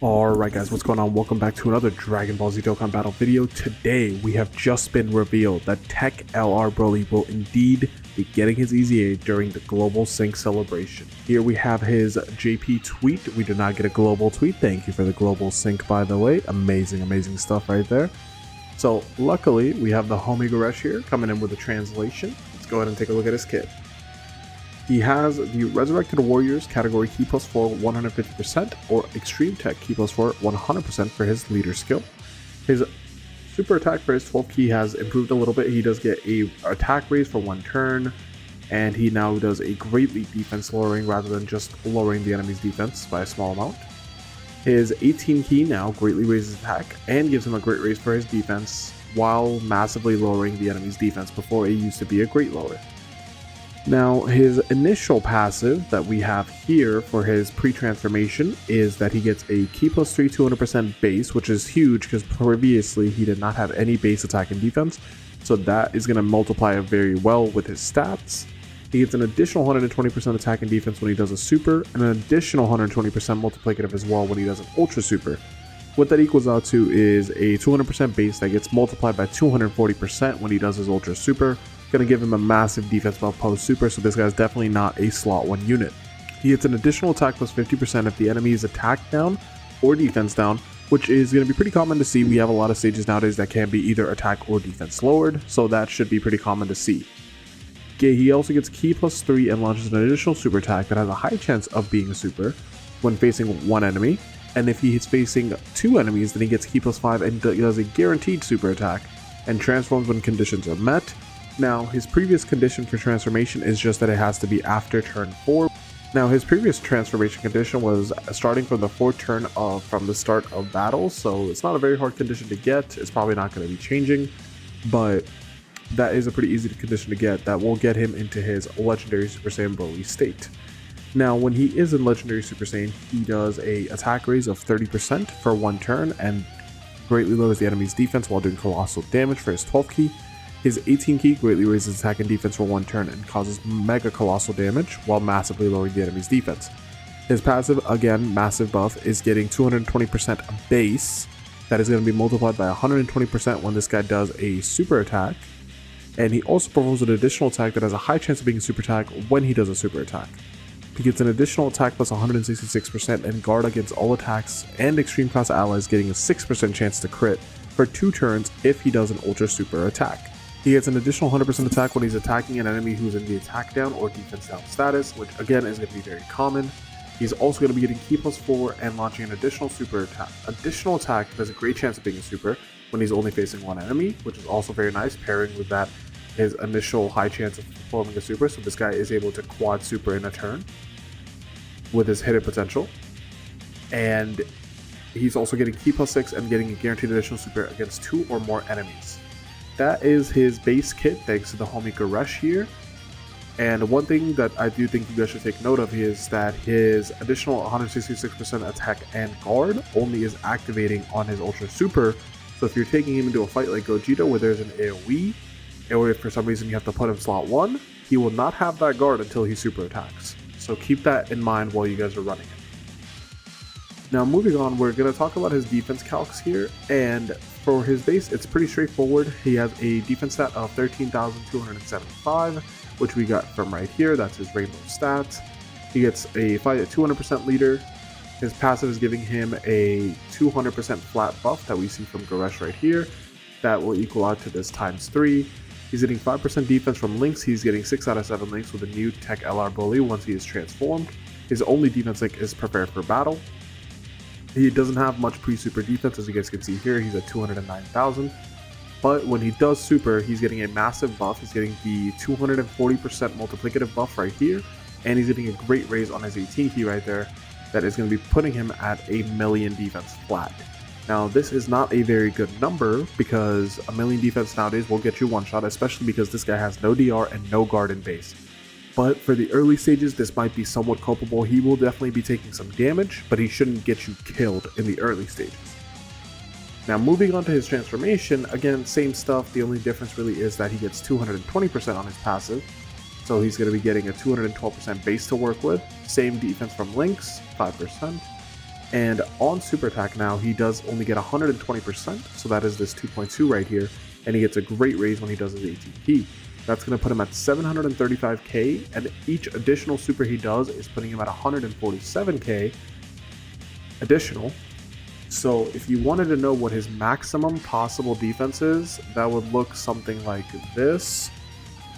Alright guys, what's going on? Welcome back to another Dragon Ball Z Dokkan battle video. Today, we have just been revealed that Tech LR Broly will indeed be getting his EZA during the Global Sync celebration. Here we have his JP tweet. We did not get a global tweet. Thank you for the Global Sync, by the way. Amazing stuff right there. So, luckily, we have the homie Goresh here coming in with a translation. Let's go ahead and take a look at his kit. He has the Resurrected Warriors category Ki plus 4 150% or Extreme Tech Ki plus 4 100% for his leader skill. His super attack for his 12 Ki has improved a little bit. He does get a attack raise for one turn, and he now does a great leap defense lowering rather than just lowering the enemy's defense by a small amount. His 18 Ki now greatly raises attack and gives him a great raise for his defense while massively lowering the enemy's defense. Before, it used to be a great lower. Now, his initial passive that we have here for his pre-transformation is that he gets a Ki plus 3 200% base, which is huge because previously he did not have any base attack and defense, so that is going to multiply very well with his stats. He gets an additional 120% attack and defense when he does a super, and an additional 120% multiplicative as well when he does an ultra super. What that equals out to is a 200% base that gets multiplied by 240% when he does his ultra super. Going to give him a massive defense buff post super, so this guy's definitely not a slot 1 unit. He gets an additional attack plus 50% if the enemy is attack down or defense down, which is going to be pretty common to see. We have a lot of stages nowadays that can be either attack or defense lowered, so that should be pretty common to see. Okay, he also gets Ki plus 3 and launches an additional super attack that has a high chance of being a super when facing one enemy, and if he is facing 2 enemies, then he gets Ki plus 5 and does a guaranteed super attack and transforms when conditions are met. Now, his previous condition for transformation is just that it has to be after turn 4. Now, his previous transformation condition was starting from the 4th turn from the start of battle, so it's not a very hard condition to get. It's probably not going to be changing, but that is a pretty easy condition to get that will get him into his Legendary Super Saiyan Broly state. Now, when he is in Legendary Super Saiyan, he does a attack raise of 30% for 1 turn and greatly lowers the enemy's defense while doing colossal damage for his 12 Ki. His 18 Ki greatly raises attack and defense for 1 turn and causes mega colossal damage while massively lowering the enemy's defense. His passive, again, massive buff, is getting 220% base. That is going to be multiplied by 120% when this guy does a super attack. And he also performs an additional attack that has a high chance of being a super attack when he does a super attack. He gets an additional attack plus 166% and guard against all attacks and extreme class allies, getting a 6% chance to crit for 2 turns if he does an ultra super attack. He gets an additional 100% attack when he's attacking an enemy who's in the attack down or defense down status, which again is going to be very common. He's also going to be getting Ki plus 4 and launching an additional super attack. Additional attack that has a great chance of being a super when he's only facing 1 enemy, which is also very nice, pairing with that his initial high chance of performing a super, so this guy is able to quad super in a turn with his hidden potential. And he's also getting Ki plus 6 and getting a guaranteed additional super against 2 or more enemies. That is his base kit, thanks to the homie Goresh here. And one thing that I do think you guys should take note of is that his additional 166% attack and guard only is activating on his ultra super. So if you're taking him into a fight like Gogeta where there's an AoE, or if for some reason you have to put him slot 1, he will not have that guard until he super attacks. So keep that in mind while you guys are running it. Now moving on, we're going to talk about his defense calcs here, and for his base it's pretty straightforward. He has a defense stat of 13,275, which we got from right here. That's his rainbow stats. He gets a fight at 200% leader. His passive is giving him a 200% flat buff that we see from Goresh right here. That will equal out to this times 3. He's getting 5% defense from links. He's getting 6 out of 7 links with a new Tech LR Broly once he is transformed. His only defense link is prepared for battle. He doesn't have much pre-super defense, as you guys can see here. He's at 209,000. But when he does super, he's getting a massive buff. He's getting the 240% multiplicative buff right here. And he's getting a great raise on his 18 Ki right there. That is going to be putting him at a 1,000,000 defense flat. Now, this is not a very good number because 1,000,000 defense nowadays will get you one shot, especially because this guy has no DR and no guard in base. But for the early stages, this might be somewhat culpable. He will definitely be taking some damage, but he shouldn't get you killed in the early stages. Now moving on to his transformation, again, same stuff. The only difference really is that he gets 220% on his passive. So he's going to be getting a 212% base to work with. Same defense from links, 5%. And on super attack now, he does only get 120%, so that is this 2.2 right here, and he gets a great raise when he does his ATP. That's going to put him at 735k, and each additional super he does is putting him at 147k additional. So if you wanted to know what his maximum possible defense is, that would look something like this,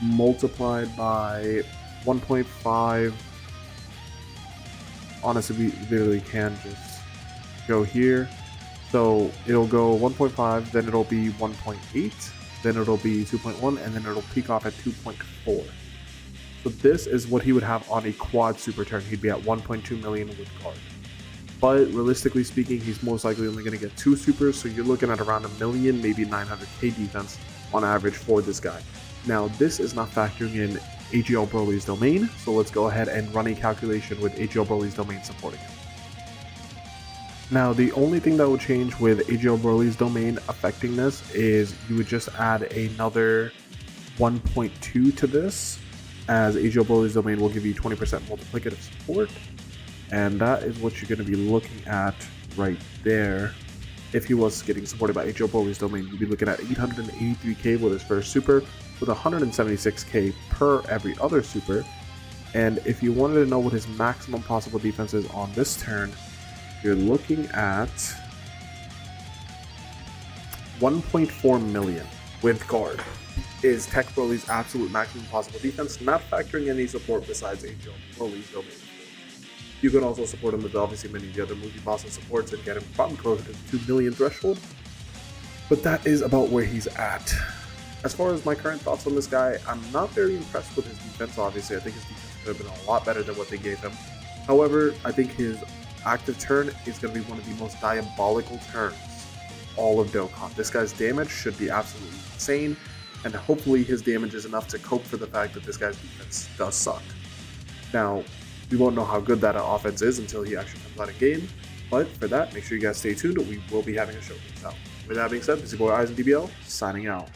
multiplied by 1.5. Honestly, we literally can just go here. So it'll go 1.5, then it'll be 1.8, then it'll be 2.1, and then it'll peak off at 2.4. So this is what he would have on a quad super turn. He'd be at 1.2 million with guard. But realistically speaking, he's most likely only going to get 2 supers, so you're looking at around 1 million, maybe 900k defense on average for this guy. Now, this is not factoring in AGL Broly's domain, so let's go ahead and run a calculation with AGL Broly's domain supporting him. Now, the only thing that will change with AGL Broly's domain affecting this is you would just add another 1.2 to this, as AGL Broly's domain will give you 20% multiplicative support, and that is what you're going to be looking at right there. If he was getting supported by AGL Broly's domain, you'd be looking at 883k with his first super, with 176k per every other super. And if you wanted to know what his maximum possible defense is on this turn, you're looking at 1.4 million with guard is Tech Broly's absolute maximum possible defense, not factoring any support besides AGL Broly's domain. You can also support him with obviously many of the other movie bosses supports and get him probably closer to the 2 million threshold. But that is about where he's at. As far as my current thoughts on this guy, I'm not very impressed with his defense. Obviously, I think his defense could have been a lot better than what they gave him. However, I think his active turn is going to be one of the most diabolical turns in all of Dokkan. This guy's damage should be absolutely insane, and hopefully his damage is enough to cope for the fact that this guy's defense does suck. Now, we won't know how good that offense is until he actually comes out of game, but for that, make sure you guys stay tuned. We will be having a showcase out. With that being said, this is your boy AizenDBL, signing out.